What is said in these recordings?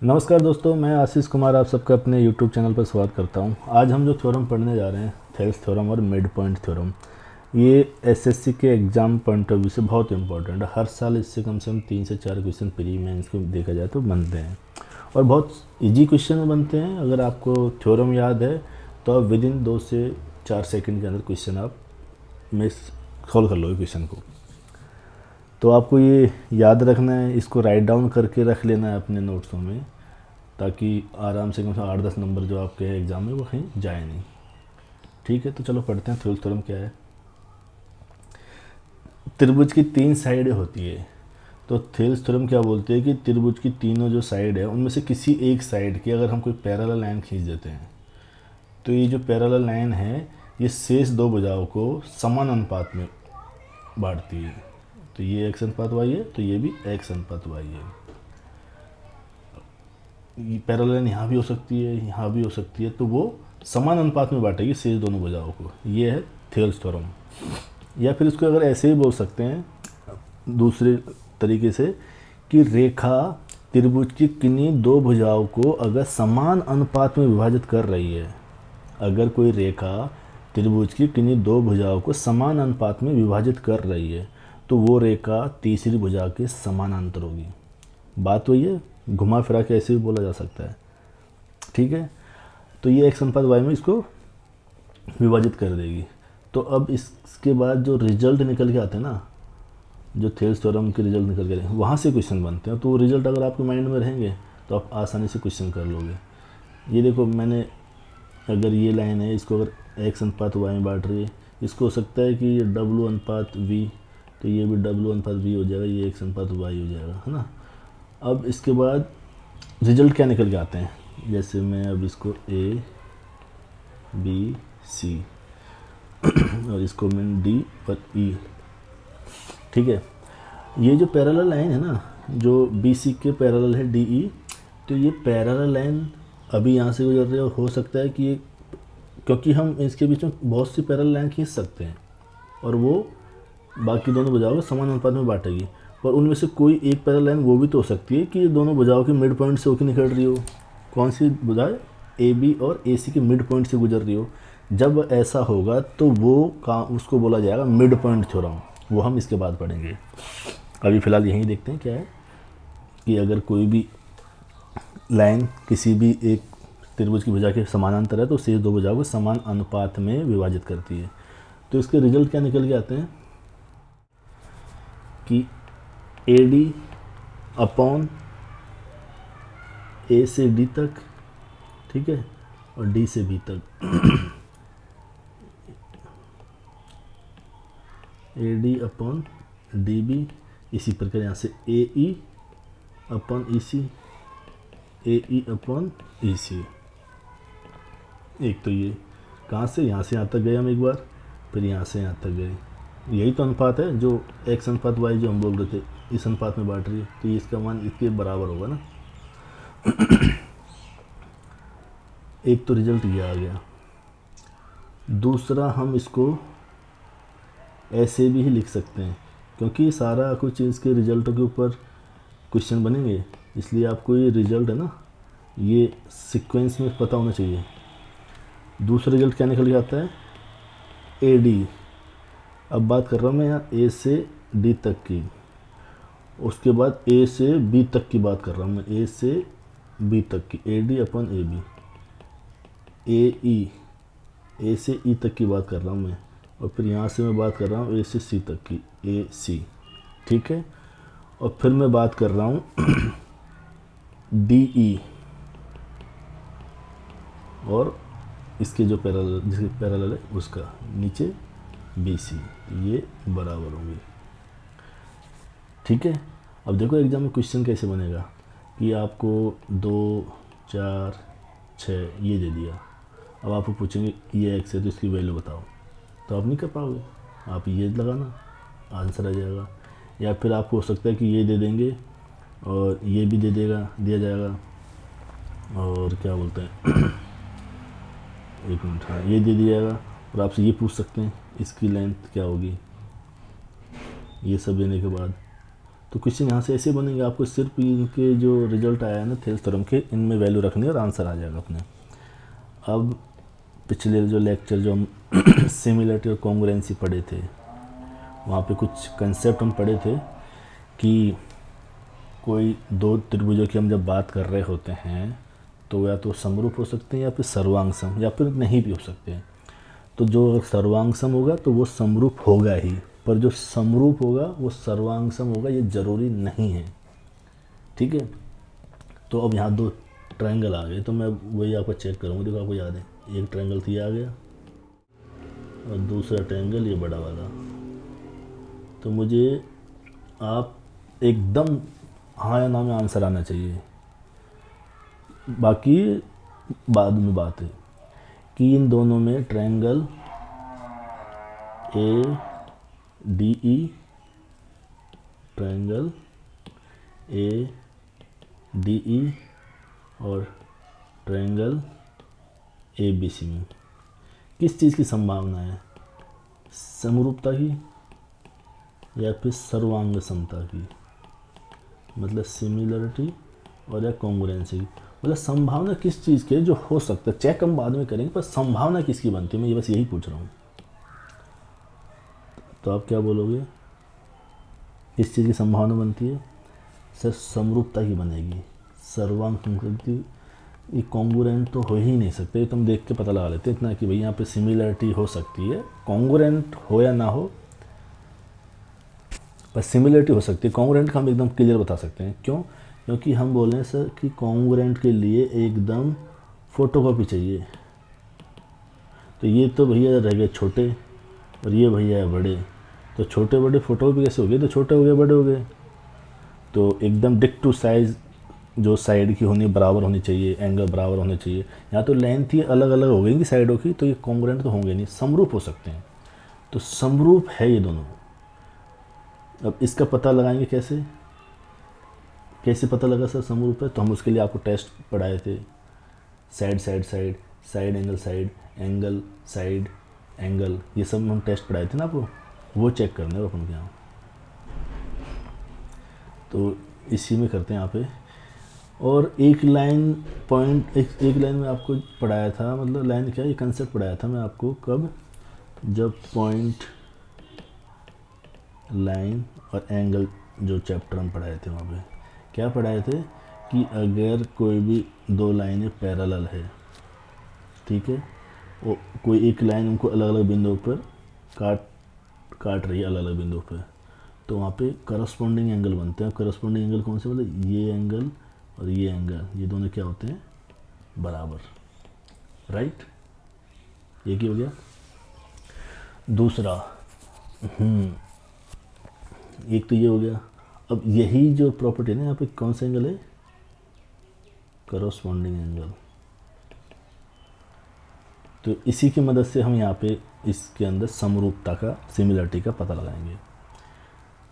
नमस्कार दोस्तों, मैं आशीष कुमार आप सबका अपने YouTube चैनल पर स्वागत करता हूं। आज हम जो थ्योरम पढ़ने जा रहे हैं, थेल्स थ्योरम और मिड पॉइंट थ्योरम, ये एसएससी के एग्ज़ाम पॉइंट ऑफ व्यू से बहुत इंपॉर्टेंट है। हर साल इससे कम से कम 3 से 4 क्वेश्चन प्री मेंस को देखा जाए तो बनते हैं और बहुत इजी क्वेश्चन बनते हैं। अगर आपको थ्योरम याद है तो आप विद इन 2 से 4 सेकेंड के अंदर क्वेश्चन आप में सॉल्व कर लोगे क्वेश्चन को। तो आपको ये याद रखना है, इसको राइट डाउन करके रख लेना है अपने नोट्सों में, ताकि आराम से कम से 8-10 नंबर जो आपके एग्ज़ाम में वो कहीं जाए नहीं। ठीक है, तो चलो पढ़ते हैं थेल्स थ्योरम क्या है। त्रिभुज की 3 साइडें होती है, तो थेल्स थ्योरम क्या बोलते हैं कि त्रिभुज की तीनों जो साइड है उनमें से किसी एक साइड की अगर हम कोई पैरेलल लाइन खींच देते हैं तो ये जो पैरेलल लाइन है ये शेष 2 भुजाओं को समान अनुपात में बांटती है। तो ये x अनुपात y है, तो ये भी x अनुपात y है। पैरेलल लाइन यहाँ भी हो सकती है, यहाँ भी हो सकती है, तो वो समान अनुपात में बांटेगी शेष दोनों भुजाओं को। ये है थेल्स थ्योरम। या फिर इसको अगर ऐसे ही बोल सकते हैं दूसरे तरीके से कि रेखा त्रिभुज की किन्हीं 2 भुजाओं को अगर समान अनुपात में विभाजित कर रही है, अगर कोई रेखा त्रिभुज की किन्हीं 2 भुजाओं को समान अनुपात में विभाजित कर रही है तो वो रेखा तीसरी भुजा के समानांतर होगी। बात वही है, घुमा फिरा के ऐसे भी बोला जा सकता है। ठीक है, तो ये x अनुपात y में इसको विभाजित कर देगी। तो अब इसके बाद जो रिजल्ट निकल के आते हैं ना, जो थेल्स थ्योरम के रिजल्ट निकल के आते हैं वहाँ से क्वेश्चन बनते हैं। तो वो रिजल्ट अगर आपके माइंड में रहेंगे तो आप आसानी से क्वेश्चन कर लोगे। ये देखो, मैंने अगर ये लाइन है इसको अगर x अनुपात y में बांट रही है, इसको हो सकता है कि ये w अनुपात v, तो ये भी w अनुपात v हो जाएगा, ये x अनुपात y हो जाएगा, है ना। अब इसके बाद रिजल्ट क्या निकल के आते हैं, जैसे मैं अब इसको a b c और इसको मैं d और e। ठीक है, ये जो पैरेलल लाइन है ना, जो बी सी के पैरेलल है डी ई, तो ये पैरेलल लाइन अभी यहाँ से गुजर रही है। हो सकता है कि ये, क्योंकि हम इसके बीच में बहुत सी पैरेलल लाइन खींच सकते हैं और वो बाकी दोनों भुजाओं को समान अनुपात में बांटेगी, पर उनमें से कोई एक पैरेलल लाइन वो भी तो हो सकती है कि ये दोनों भुजाओं के मिड पॉइंट से होकर निकल रही हो। कौन सी भुजा? ए बी और ए सी के मिड पॉइंट से गुजर रही हो। जब ऐसा होगा तो वो उसको बोला जाएगा मिड पॉइंट थ्योरम। वो हम इसके बाद पढ़ेंगे। अभी फ़िलहाल यहीं देखते हैं क्या है कि अगर कोई भी लाइन किसी भी एक त्रिभुज की भुजा के समानांतर है तो शेष 2 भुजाओं को समान अनुपात में विभाजित करती है। तो इसके रिजल्ट क्या निकल के आते हैं कि ए डी अपॉन ए से डी तक, ठीक है, और डी से बी तक, A D upon D B. इसी प्रकार यहाँ से ए ई अपॉन ई सी, ए ई अपॉन ई सी। एक तो ये कहाँ से, यहाँ से यहाँ तक गए हम एक बार, फिर यहाँ से यहाँ तक गए। यही तो अनुपात है जो x अनुपात y जो हम बोल रहे थे, इस अनुपात में बांट रही है, तो इसका मान इसके बराबर होगा ना। एक तो रिजल्ट ये आ गया। दूसरा, हम इसको ऐसे भी ही लिख सकते हैं, क्योंकि सारा कुछ चीज़ के रिजल्टों के ऊपर क्वेश्चन बनेंगे, इसलिए आपको ये रिजल्ट है ना, ये सीक्वेंस में पता होना चाहिए। दूसरा रिजल्ट क्या निकल के आता है, ए डी। अब बात कर रहा हूँ मैं यहाँ ए से डी तक की, उसके बाद ए से बी तक की बात कर रहा हूँ मैं, ए से बी तक की, A D upon A B. A E, A से ई तक की बात कर रहा हूँ मैं, और फिर यहाँ से मैं बात कर रहा हूँ ए से सी तक की, ए सी। ठीक है, और फिर मैं बात कर रहा हूँ डी ई और इसके जो पैरेलल, जिसके पैरेलल है उसका नीचे बी सी, ये बराबर होंगे। ठीक है, अब देखो एग्जाम में क्वेश्चन कैसे बनेगा कि आपको 2, 4, 6 ये दे दिया। अब आपको पूछेंगे ये एक्स है तो इसकी वैल्यू बताओ, तो आप नहीं कर पाओगे, आप ये लगाना, आंसर आ जाएगा। या फिर आपको हो सकता है कि ये दे देंगे और ये भी दिया जाएगा, और क्या बोलते हैं एक मिनट, हाँ ये दे दिया जाएगा, और आपसे ये पूछ सकते हैं इसकी लेंथ क्या होगी। ये सब देने के बाद तो क्वेश्चन यहाँ से ऐसे बनेंगे, आपको सिर्फ इनके जो रिजल्ट आया है ना थेल्स थ्योरम के, इनमें वैल्यू रखनी है और आंसर आ जाएगा अपने। अब पिछले जो लेक्चर जो हम सिमिलरिटी और कॉन्ग्रुएंसी पढ़े थे, वहाँ पे कुछ कंसेप्ट हम पढ़े थे कि कोई दो त्रिभुजों की हम जब बात कर रहे होते हैं तो या तो समरूप हो सकते हैं या फिर सर्वांग सम, या फिर नहीं भी हो सकते हैं। तो जो सर्वांग सम होगा तो वो समरूप होगा ही, पर जो समरूप होगा वो सर्वांग सम होगा, ये ज़रूरी नहीं है। ठीक है, तो अब यहाँ दो ट्रायंगल आ गए, तो मैं वही आपको चेक करूँगा। देखो आपको याद है, एक ट्रायंगल तो ये आ गया और दूसरा ट्रायंगल ये बड़ा वाला। तो मुझे आप एकदम हाँ या ना में आंसर आना चाहिए, बाकी बाद में बात है कि इन दोनों में triangle A D E, triangle A D E और ट्रायंगल ए बी सी में किस चीज़ की संभावना है, समरूपता की या फिर सर्वांग समता की, मतलब सिमिलरिटी और या कॉन्ग्रुएंसी की। मतलब संभावना किस चीज़ की है जो हो सकता है, चेक हम बाद में करेंगे, पर संभावना किसकी बनती है, मैं ये बस यही पूछ रहा हूँ। तो आप क्या बोलोगे, किस चीज़ की संभावना बनती है? सर समरूपता की बनेगी, सर्वांग संकृति। ये कॉन्ग्रुएंट तो हो ही नहीं सकते, तो हम देख के पता लगा लेते हैं इतना कि भाई यहाँ पे सिमिलरिटी हो सकती है, कॉन्ग्रुएंट हो या ना हो, पर सिमिलरिटी हो सकती है। कॉन्ग्रुएंट का हम एकदम क्लियर बता सकते हैं, क्यों? क्योंकि हम बोल रहे हैं सर कि कॉन्ग्रुएंट के लिए एकदम फोटोकॉपी चाहिए। तो ये तो भैया रह गए छोटे और ये भैया है बड़े, तो छोटे बड़े फोटोकॉपी कैसे हो गए, तो छोटे हो गए बड़े हो गए। तो एकदम डिक टू साइज जो साइड की होनी बराबर होनी चाहिए, एंगल बराबर होने चाहिए। यहाँ तो लेंथ ही अलग अलग हो गई साइडों की, तो ये कॉन्ग्रुएंट तो होंगे नहीं, समरूप हो सकते हैं। तो समरूप है ये दोनों। अब इसका पता लगाएंगे कैसे, कैसे पता लगा सर समरूप है? तो हम उसके लिए आपको टेस्ट पढ़ाए थे, side side side, side angle side, angle side angle, ये सब हम टेस्ट पढ़ाए थे ना आपको, वो चेक करने अपन के यहाँ। तो इसी में करते हैं यहाँ पे। और एक लाइन पॉइंट, एक लाइन में आपको पढ़ाया था, मतलब लाइन क्या, ये कंसेप्ट पढ़ाया था मैं आपको कब, जब पॉइंट लाइन और एंगल जो चैप्टर हम पढ़ाए थे, वहाँ पे क्या पढ़ाए थे कि अगर कोई भी दो लाइनें पैरेलल है, ठीक है, वो कोई एक लाइन उनको अलग अलग बिंदुओं पर काट रही है, अलग अलग बिंदुओं पर, तो वहाँ पे करस्पॉन्डिंग एंगल बनते हैं। करस्पॉन्डिंग एंगल कौन से, मतलब ये एंगल और ये एंगल, ये दोनों क्या होते हैं, बराबर, राइट। एक ही हो गया। दूसरा एक तो ये हो गया। अब यही जो प्रॉपर्टी है ना, यहाँ पे कौन सा एंगल है, करस्पॉन्डिंग एंगल। तो इसी की मदद से हम यहाँ पे इसके अंदर समरूपता का, सिमिलरिटी का पता लगाएंगे।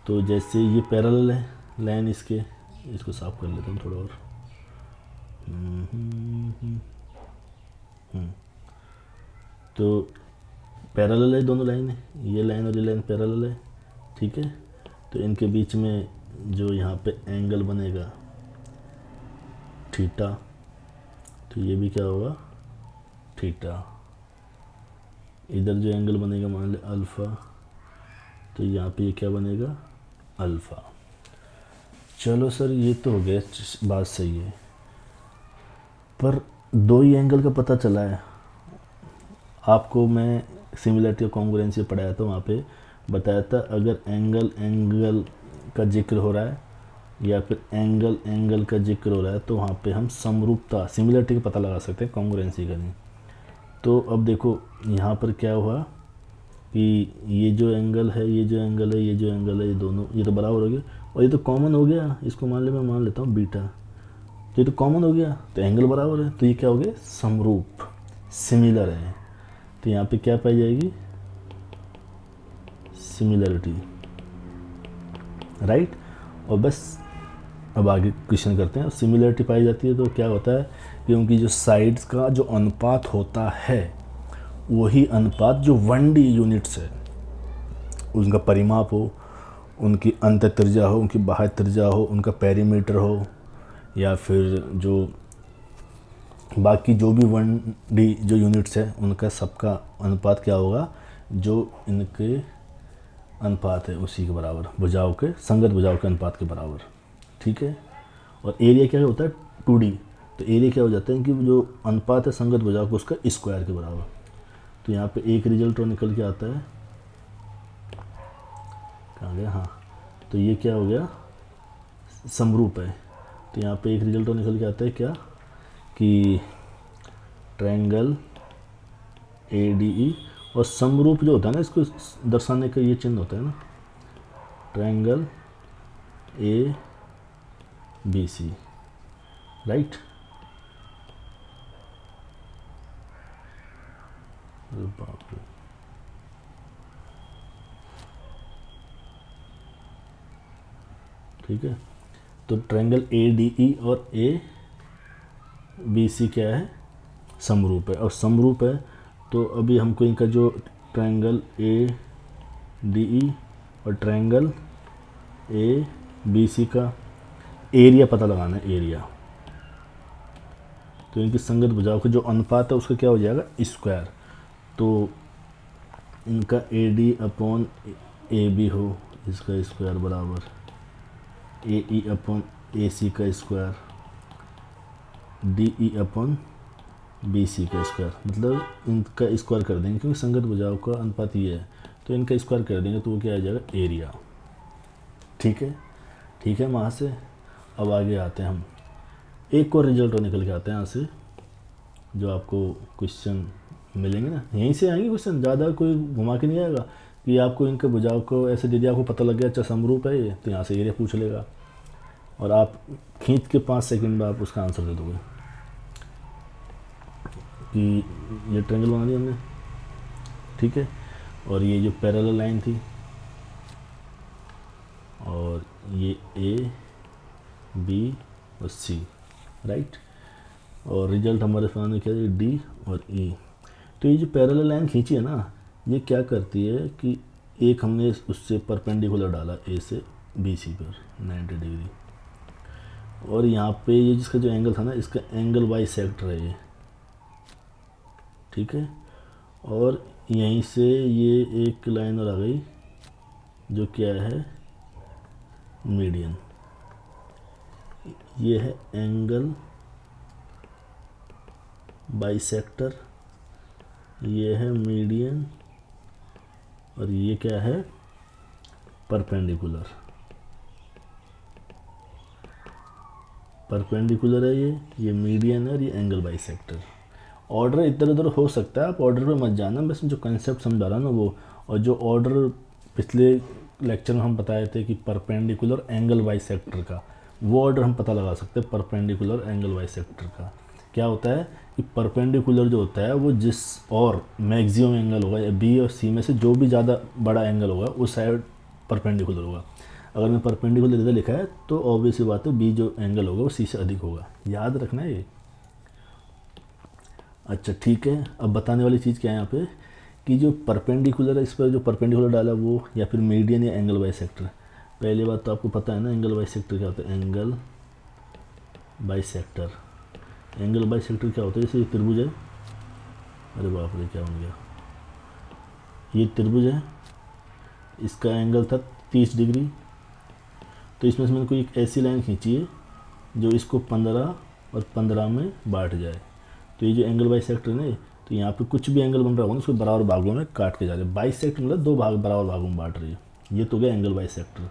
तो जैसे ये पैरेलल है लाइन, इसको साफ कर लेता हूँ थोड़ा और। तो पैरेलल है दोनों लाइन है, ये लाइन और ये लाइन पैरेलल है, ठीक है। तो इनके बीच में जो यहाँ पे एंगल बनेगा थीटा, तो ये भी क्या होगा, थीटा। इधर जो एंगल बनेगा मान ले अल्फ़ा, तो यहाँ पे ये क्या बनेगा, अल्फ़ा। चलो सर ये तो हो गया, बात सही है, पर दो ही एंगल का पता चला है। आपको मैं सिमिलरिटी और कॉन्ग्रुएंसी पढ़ाया था, वहाँ पे बताया था अगर एंगल का जिक्र हो रहा है या फिर एंगल का जिक्र हो रहा है, तो वहाँ पे हम समरूपता, सिमिलरिटी का पता लगा सकते हैं, कॉन्ग्रुएंसी का नहीं। तो अब देखो यहाँ पर क्या हुआ कि ये जो एंगल है, ये जो एंगल है, ये जो एंगल है, ये दोनों ये तो बराबर हो गए, और ये तो कॉमन हो गया, इसको मान ले, मैं मान लेता हूँ बीटा, तो ये तो कॉमन हो गया, तो एंगल बराबर है, तो ये क्या हो गया, समरूप, सिमिलर है। तो यहाँ पे क्या पाई जाएगी, सिमिलरिटी, राइट। और बस अब आगे क्वेश्चन करते हैं। सिमिलरिटी पाई जाती है तो क्या होता है कि उनकी जो साइड्स का जो अनुपात होता है, वही अनुपात जो 1D यूनिट्स है, उनका परिमाप हो, उनकी अंत त्रिज्या हो, उनकी बाह्य त्रिज्या हो, उनका पेरीमीटर हो, या फिर जो बाकी जो भी 1D जो यूनिट्स है उनका सबका अनुपात क्या होगा, जो इनके अनुपात है उसी के बराबर, भुजाओं के संगत भुजाओं के अनुपात के बराबर। ठीक है। और एरिया क्या होता है 2D, तो एरिया क्या हो जाता है कि जो अनुपात है संगत भुजाओं को उसका स्क्वायर के बराबर। तो यहाँ पे एक रिजल्ट और निकल के आता है, कहाँ गया, हाँ, तो ये क्या हो गया, समरूप है। तो यहाँ पे एक रिजल्ट और निकल के आता है क्या, कि ट्रायंगल ADE, और समरूप जो होता है ना, इसको दर्शाने का ये चिन्ह होता है ना, ट्रायंगल ABC, राइट। बाप रे, ठीक है। तो ट्रायंगल ADE और ABC क्या है, समरूप है। और समरूप है तो अभी हमको इनका जो ट्रायंगल ADE और ट्रायंगल ABC का एरिया पता लगाना है, एरिया। तो इनकी संगत भुजाओं का जो अनुपात है उसका क्या हो जाएगा, स्क्वायर। तो इनका AD अपॉन AB हो, इसका स्क्वायर बराबर AE अपॉन AC का स्क्वायर, DE अपॉन BC का स्क्वायर, मतलब इनका स्क्वायर कर देंगे क्योंकि संगत भुजाओं का अनुपात ये है, तो इनका स्क्वायर कर देंगे तो वो क्या आ जाएगा, एरिया। ठीक है, ठीक है। वहाँ से अब आगे आते हैं हम, एक और रिजल्ट और निकल के आते हैं यहाँ से, जो आपको क्वेश्चन मिलेंगे ना, यहीं से आएंगे क्वेश्चन, ज़्यादा कोई घुमा के नहीं आएगा कि आपको इनके भुजाओं को ऐसे दे दिया, आपको पता लग गया अच्छा समरूप है ये, तो यहाँ से एरिया पूछ लेगा और आप खींच के 5 सेकंड में आप उसका आंसर दे दोगे कि ये ट्रायंगल बना दिया हमने। ठीक है। और ये जो पैरेलल लाइन थी, और ये A, B और C, राइट। और रिजल्ट हमारे सामने क्या है, D और E। तो ये जो पैरेलल लाइन खींची है ना, ये क्या करती है कि एक हमने उससे परपेंडिकुलर डाला A से BC पर 90 डिग्री, और यहाँ पे ये जिसका जो एंगल था ना, इसका एंगल बाइसेक्टर है ये। ठीक है। और यहीं से ये एक लाइन और आ गई जो क्या है, मीडियन। ये है एंगल बाइसेक्टर, ये है मीडियन, और ये क्या है, परपेंडिकुलर। परपेंडिकुलर है ये मीडियन है, और ये एंगल बाइसेक्टर। ऑर्डर इधर उधर हो सकता है, आप ऑर्डर पे मत जाना, बस जो कंसेप्ट समझा रहा ना वो। और जो ऑर्डर पिछले लेक्चर में हम बताए थे कि परपेंडिकुलर एंगल बाइसेक्टर का, वो ऑर्डर हम पता लगा सकते हैं। परपेंडिकुलर एंगल बाइसेक्टर का क्या होता है कि परपेंडिकुलर जो होता है वो जिस और मैक्सिमम एंगल होगा, या B और C में से जो भी ज़्यादा बड़ा एंगल होगा उस साइड परपेंडिकुलर होगा। अगर मैं परपेंडिकुलर इधर लिखा है तो ऑब्वियसली बात है B जो एंगल होगा वो C से अधिक होगा, याद रखना है ये। अच्छा ठीक है। अब बताने वाली चीज़ क्या है यहाँ पे, कि जो परपेंडिकुलर है, इस पर जो परपेंडिकुलर डाला वो, या फिर मीडियन या एंगल बाइसेक्टर। पहली बात तो आपको पता है ना एंगल बाइसेक्टर क्या होता है, एंगल बाइसेक्टर। एंगल बाइसेक्टर क्या होता है, जैसे ये त्रिभुज है, अरे बाप रे क्या बन गया, ये त्रिभुज है, इसका एंगल था 30 डिग्री, तो इसमें से मैंने कोई एक ऐसी लाइन खींची है जो इसको 15 और 15 में बांट जाए। तो ये जो एंगल बाइसेक्टर है, तो यहाँ पे कुछ भी एंगल बन रहा होगा ना उसको बराबर भागों में काट के जा रहे हैं। बाइसेक्टर मतलब दो भाग बराबर भागों में बांट रही है, ये तो गया एंगल बाइसेक्टर।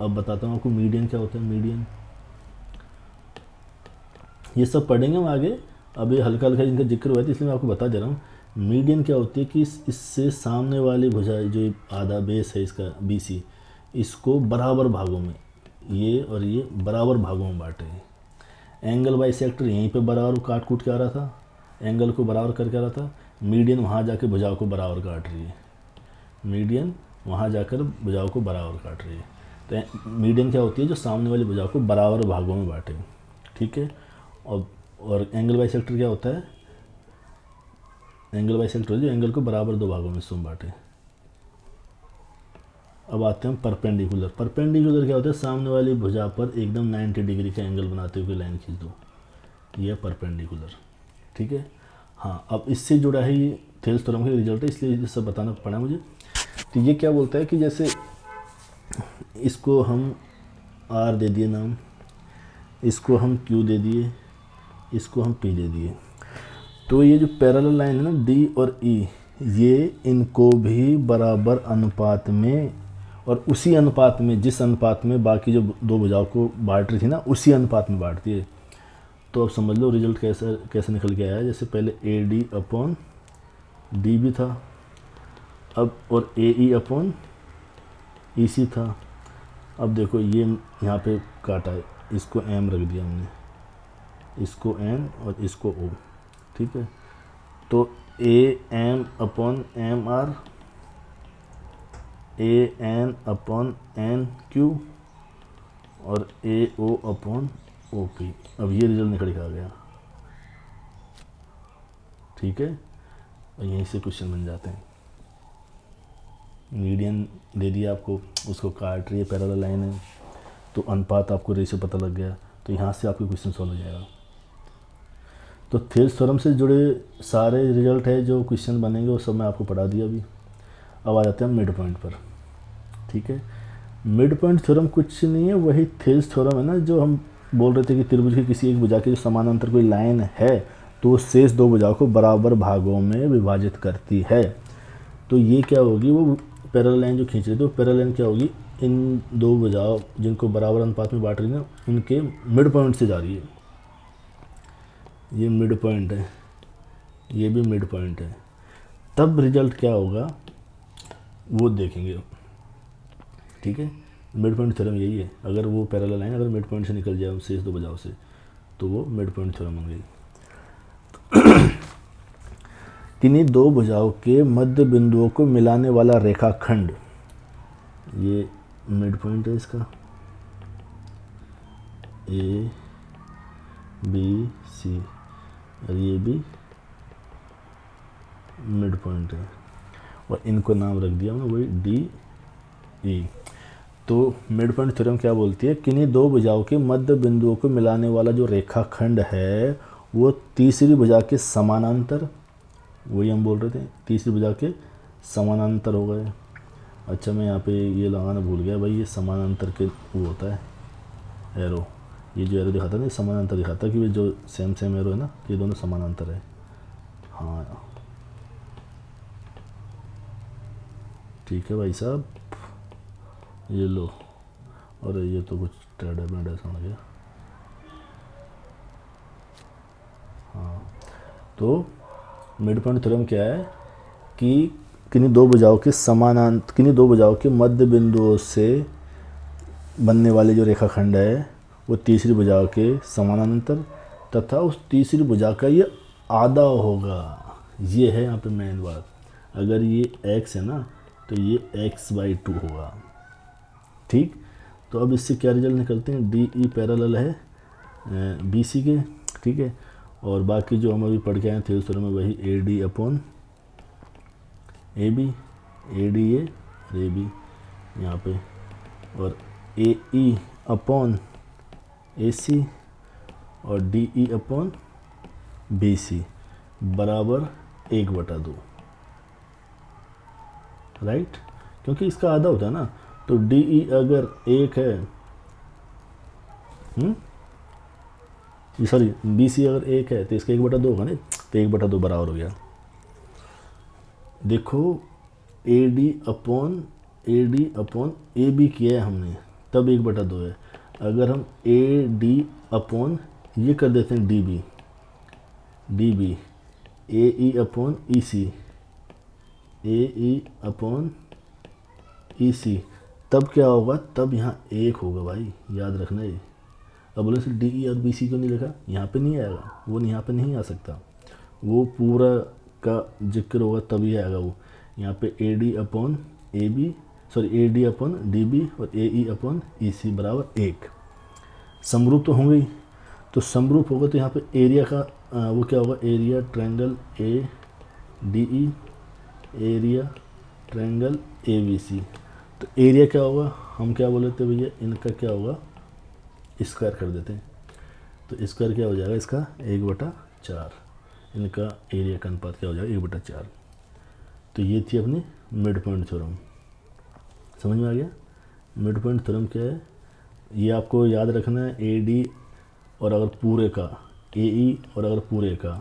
अब बताता हूँ आपको मीडियन क्या होता है। मीडियन ये सब पढ़ेंगे हम आगे, अभी हल्का हल्का इनका जिक्र हुआ है इसलिए मैं आपको बता दे रहा हूँ। मीडियन क्या होती है कि इससे सामने वाली भुजा जो आधा बेस है इसका BC, इसको बराबर भागों में, ये और ये बराबर भागों में बांटे हैं। एंगल बाइसेक्टर यहीं पे बराबर काट कूट के आ रहा था, एंगल को बराबर करके आ रहा था। मीडियन वहाँ जाके भुजाओं को बराबर काट रही है, मीडियन वहाँ जाकर भुजाओं को बराबर काट रही है। तो मीडियन क्या होती है, जो सामने वाली भुजाओं को बराबर भागों में बांटे। ठीक है। और एंगल बाइसेक्टर क्या होता है, एंगल बाइसेक्टर जो एंगल को बराबर दो भागों में हिस्सों में बांटे। अब आते हैं परपेंडिकुलर। परपेंडिकुलर क्या होता है, सामने वाली भुजा पर एकदम 90 डिग्री का एंगल बनाते हुए लाइन खींच दो, ये परपेंडिकुलर। ठीक है। हाँ, अब इससे जुड़ा है ये थेल्स थ्योरम का रिजल्ट है, इसलिए ये सब बताना पड़ा मुझे। तो ये क्या बोलता है कि जैसे इसको हम R दे दिए नाम, इसको हम Q दे दिए, इसको हम P दे दिए, तो ये जो पैरेलल लाइन है ना D और E, ये इनको भी बराबर अनुपात में और उसी अनुपात में, जिस अनुपात में बाकी जो दो भुजाओं को बांट रही थी ना, उसी अनुपात में बांटती है। तो अब समझ लो रिजल्ट कैसे निकल के आया है। जैसे पहले AD अपॉन डी भी था, अब और AE अपॉन EC था। अब देखो ये यहाँ पे काटा है, इसको M रख दिया हमने, इसको N और इसको O। ठीक है। तो AM upon MR, AN upon NQ और AO अपॉन OP। अब ये रिजल्ट निकल के आ गया। ठीक है। और यहीं से क्वेश्चन बन जाते हैं। मीडियन दे दिया आपको, उसको काट रही है, पैरेलल लाइन है, तो अनुपात आपको रेशियो पता लग गया, तो यहाँ से आपके क्वेश्चन सॉल्व हो जाएगा। तो थेल्स थ्योरम से जुड़े सारे रिजल्ट है जो क्वेश्चन बनेंगे वो सब मैं आपको पढ़ा दिया अभी। अब आ जाते हैं मिड पॉइंट पर। ठीक है। मिड पॉइंट थ्योरम कुछ नहीं है, वही थेल्स थ्योरम है ना, जो हम बोल रहे थे कि त्रिभुज की किसी एक भुजा के जो समानांतर कोई लाइन है तो शेष दो भुजाओं को बराबर भागों में विभाजित करती है। तो ये क्या होगी, वो पैरेलल लाइन जो खींच रही थी वो पैरेलल लाइन क्या होगी, इन दो भुजाओं जिनको बराबर अनुपात में बांट रही है ना, उनके मिड पॉइंट से जा रही है। ये मिड पॉइंट है, ये भी मिड पॉइंट है। तब रिजल्ट क्या होगा वो देखेंगे। ठीक है। मिड पॉइंट थ्योरम यही है, अगर वो पैरेलल लाइन अगर मिड पॉइंट से निकल जाए शेष दो भुजाओं से, तो वो मिड पॉइंट थ्योरम बन गई। किन्हीं दो भुजाओं के मध्य बिंदुओं को मिलाने वाला रेखाखंड, ये मिड पॉइंट है इसका, A B C, और ये भी मिड पॉइंट है, और इनको नाम रख दिया हमने वही D E। तो मिड पॉइंट थ्योरम क्या बोलती है, किन्हीं दो भुजाओं के मध्य बिंदुओं को मिलाने वाला जो रेखाखंड है वो तीसरी भुजा के समानांतर, वही हम बोल रहे थे तीसरी भुजा के समानांतर हो गए। अच्छा, मैं यहाँ पे ये लगाना भूल गया भाई, ये समानांतर के वो होता है एरो, ये जो एरो दिखाता है ना समानांतर दिखाता है कि जो सेम एरो है ना, ये दोनों समानांतर है। हाँ ठीक है भाई साहब, ये लो, और ये तो कुछ टेढ़ा मेढ़ा समझ गया। हाँ, तो मिड पॉइंट थ्योरम क्या है कि किन्हीं दो भुजाओं के मध्य बिंदुओं से बनने वाले जो रेखाखंड है वो तीसरी भुजा के समानांतर तथा उस तीसरी भुजा का ये आधा होगा। ये है यहाँ पे मेन बात। अगर ये x है ना तो ये x/2 होगा। ठीक। तो अब इससे क्या रिजल्ट निकलते हैं, DE पैरेलल है BC के। ठीक है। और बाकी जो हम अभी पढ़ के आए थेल्स थ्योरम में वही AD अपॉन AB, ADA और AB यहाँ पे, और AE अपॉन AC और DE अपॉन BC बराबर 1/2। राइट, क्योंकि इसका आधा होता है ना, तो DE अगर 1 है, सॉरी BC अगर 1 है तो इसका 1/2 होगा ना, तो 1/2 बराबर हो गया। देखो AD अपॉन AB किया है हमने, तब 1/2 है। अगर हम AD अपॉन ये कर देते हैं DB, AE अपॉन EC, तब क्या होगा, तब यहाँ 1 होगा भाई, याद रखना ये। अब बोले सर DE और BC क्यों नहीं लिखा, यहाँ पे नहीं आएगा वो, यहाँ पे नहीं आ सकता, वो पूरा का जिक्र होगा तभी आएगा वो। यहाँ पे AD अपॉन DB और AE अपॉन EC बराबर 1। समरूप तो होंगे ही, तो समरूप होगा तो यहाँ पे एरिया का वो क्या होगा, area triangle ADE, area triangle ABC। तो एरिया क्या होगा, हम क्या बोले थे भैया, इनका क्या होगा, स्क्वायर कर देते हैं। तो स्क्वायर क्या हो जाएगा इसका, 1/4। इनका एरिया का अनुपात क्या हो जाएगा, 1/4। तो ये थी अपनी मिड पॉइंट थ्योरम। समझ में आ गया। मिड पॉइंट थ्योरम क्या है, ये आपको याद रखना है, ए डी और अगर पूरे का, ए ई और अगर पूरे का,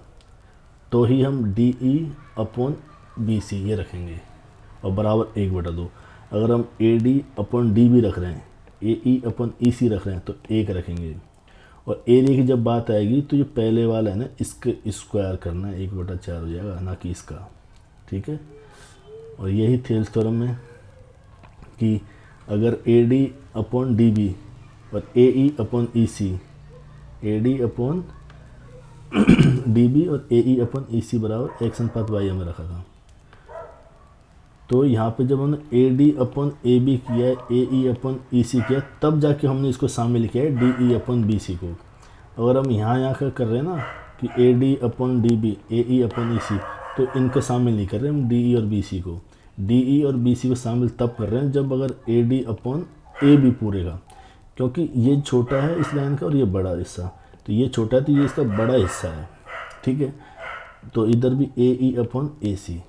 तो ही हम D E upon B C ये रखेंगे और बराबर 1/2। अगर हम ए डी अपॉन डी भी रख रहे हैं, ए ई अपॉन ई सी रख रहे हैं, तो 1 रखेंगे। और एरिया की जब बात आएगी तो ये पहले वाला है ना, इसके स्क्वायर करना है, 1/4 हो जाएगा, ना कि इसका। ठीक है। और यही थेल्स थ्योरम में कि अगर A D upon D B और A E upon E C, A D upon D B और ए ई अपॉन ई सी बराबर x/y हमें रखा था। तो यहाँ पे जब हमने A D upon A B किया है, ए ई अपॉन ई सी किया, तब जाके हमने इसको शामिल किया है D E upon B C को। अगर हम यहाँ का कर रहे हैं ना कि A D upon D B, A E upon E C, तो इनको शामिल नहीं कर रहे हम डी ई और बी सी को। डी ई और बी सी को शामिल तब कर रहे हैं जब अगर A D upon A B पूरे का, क्योंकि ये छोटा है इस लाइन का और ये बड़ा हिस्सा, तो ये छोटा है तो ये इसका बड़ा हिस्सा है। ठीक है। तो इधर भी ए ई अपॉन ए सी,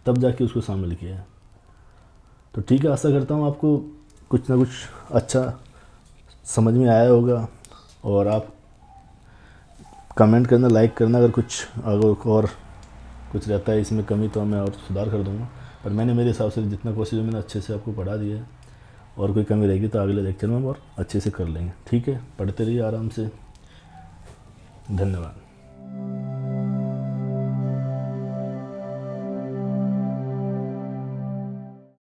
तब जाके उसको शामिल किया है। तो ठीक है, आशा करता हूँ आपको कुछ ना कुछ अच्छा समझ में आया होगा। और आप कमेंट करना, लाइक करना, अगर और कुछ रहता है इसमें कमी तो मैं और सुधार कर दूँगा। पर मैंने मेरे हिसाब से जितना कोशिश मैंने अच्छे से आपको पढ़ा दिया है, और कोई कमी रहेगी तो अगले लेक्चर में हम और अच्छे से कर लेंगे। ठीक है, पढ़ते रहिए आराम से। धन्यवाद।